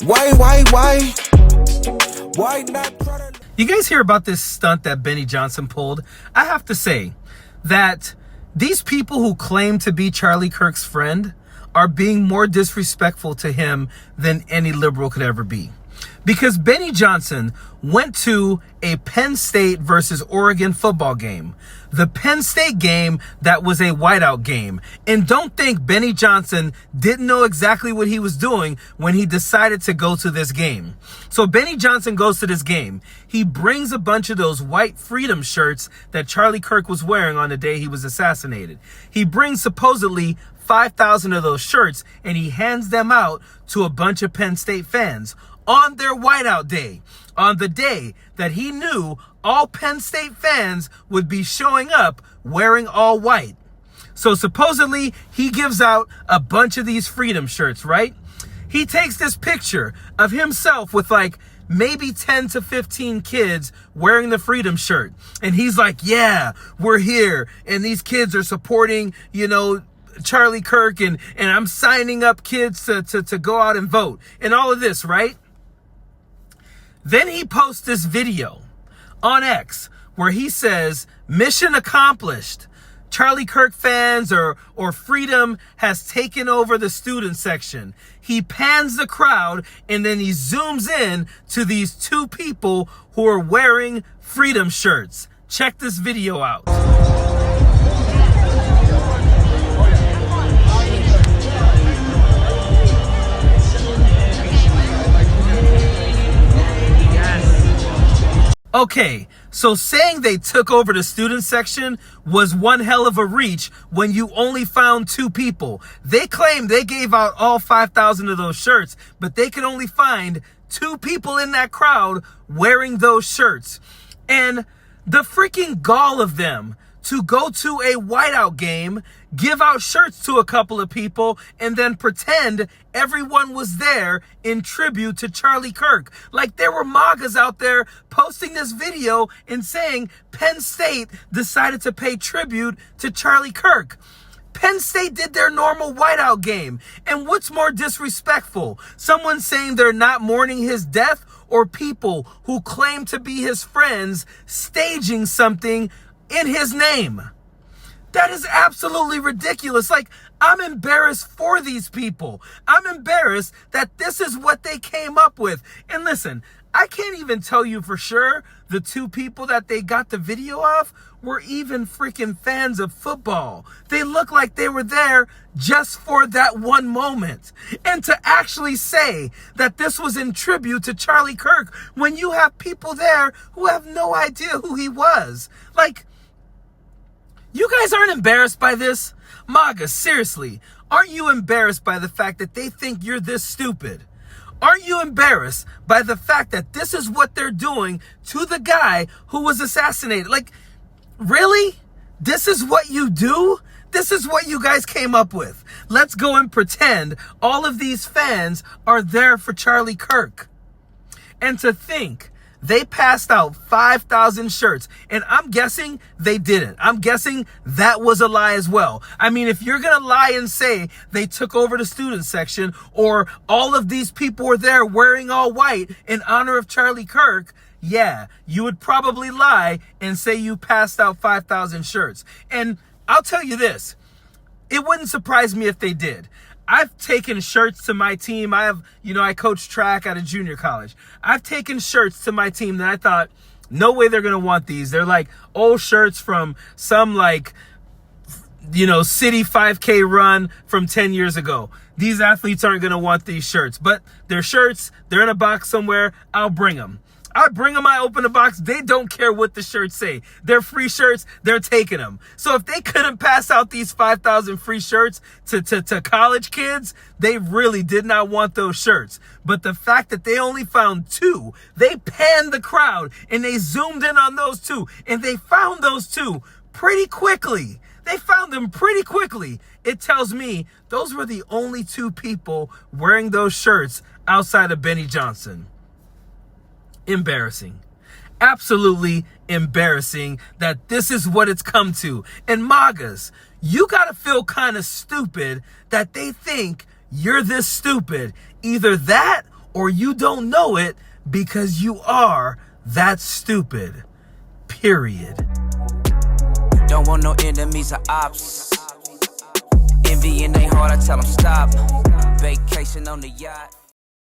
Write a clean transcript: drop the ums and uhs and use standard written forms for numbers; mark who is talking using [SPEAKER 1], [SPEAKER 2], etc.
[SPEAKER 1] Why not try to...
[SPEAKER 2] You guys hear about this stunt that Benny Johnson pulled? I have to say that these people who claim to be Charlie Kirk's friend are being more disrespectful to him than any liberal could ever be. Because Benny Johnson went to a Penn State versus Oregon football game. The Penn State game that was a whiteout game. And don't think Benny Johnson didn't know exactly what he was doing when he decided to go to this game. So Benny Johnson goes to this game. He brings a bunch of those white freedom shirts that Charlie Kirk was wearing on the day he was assassinated. He brings supposedly 5,000 of those shirts and he hands them out to a bunch of Penn State fans on their whiteout day, on the day that he knew all Penn State fans would be showing up wearing all white. So supposedly he gives out a bunch of these freedom shirts, right? He takes this picture of himself with like maybe 10 to 15 kids wearing the freedom shirt. And he's like, yeah, we're here. And these kids are supporting, Charlie Kirk and I'm signing up kids to go out and vote and all of this, right? Then he posts this video on X where he says, mission accomplished. Charlie Kirk fans or freedom has taken over the student section. He pans the crowd and then he zooms in to these two people who are wearing freedom shirts. Check this video out. Okay, so saying they took over the student section was one hell of a reach when you only found two people. They claim they gave out all 5,000 of those shirts, but they could only find two people in that crowd wearing those shirts. And the freaking gall of them to go to a whiteout game, give out shirts to a couple of people, and then pretend everyone was there in tribute to Charlie Kirk. Like there were MAGAs out there posting this video and saying Penn State decided to pay tribute to Charlie Kirk. Penn State did their normal whiteout game. And what's more disrespectful? Someone saying they're not mourning his death, or people who claim to be his friends staging something in his name? That is absolutely ridiculous. Like, I'm embarrassed for these people. I'm embarrassed that this is what they came up with. And listen, I can't even tell you for sure the two people that they got the video of were even freaking fans of football. They look like they were there just for that one moment. And to actually say that this was in tribute to Charlie Kirk when you have people there who have no idea who he was. Like, you guys aren't embarrassed by this? MAGA, seriously, aren't you embarrassed by the fact that they think you're this stupid? Aren't you embarrassed by the fact that this is what they're doing to the guy who was assassinated? Like, really? This is what you do? This is what you guys came up with. Let's go and pretend all of these fans are there for Charlie Kirk. And to think they passed out 5,000 shirts, and I'm guessing they didn't. I'm guessing that was a lie as well. I mean, if you're going to lie and say they took over the student section or all of these people were there wearing all white in honor of Charlie Kirk, yeah, you would probably lie and say you passed out 5,000 shirts. And I'll tell you this, it wouldn't surprise me if they did. I've taken shirts to my team. I coach track at a junior college. I've taken shirts to my team that I thought, no way they're going to want these. They're like old shirts from some city 5K run from 10 years ago. These athletes aren't going to want these shirts, but they're shirts. They're in a box somewhere. I'll bring them. I bring them, I open the box. They don't care what the shirts say. They're free shirts. They're taking them. So if they couldn't pass out these 5,000 free shirts to college kids, they really did not want those shirts. But the fact that they only found two, they panned the crowd and they zoomed in on those two and they found those two pretty quickly. They found them pretty quickly. It tells me those were the only two people wearing those shirts outside of Benny Johnson. Embarrassing. Absolutely embarrassing that this is what it's come to. And MAGAs, you gotta feel kind of stupid that they think you're this stupid. Either that or you don't know it because you are that stupid. Period.
[SPEAKER 3] Don't want no enemies or ops. Envy in their heart, I tell them stop. Vacation on the yacht.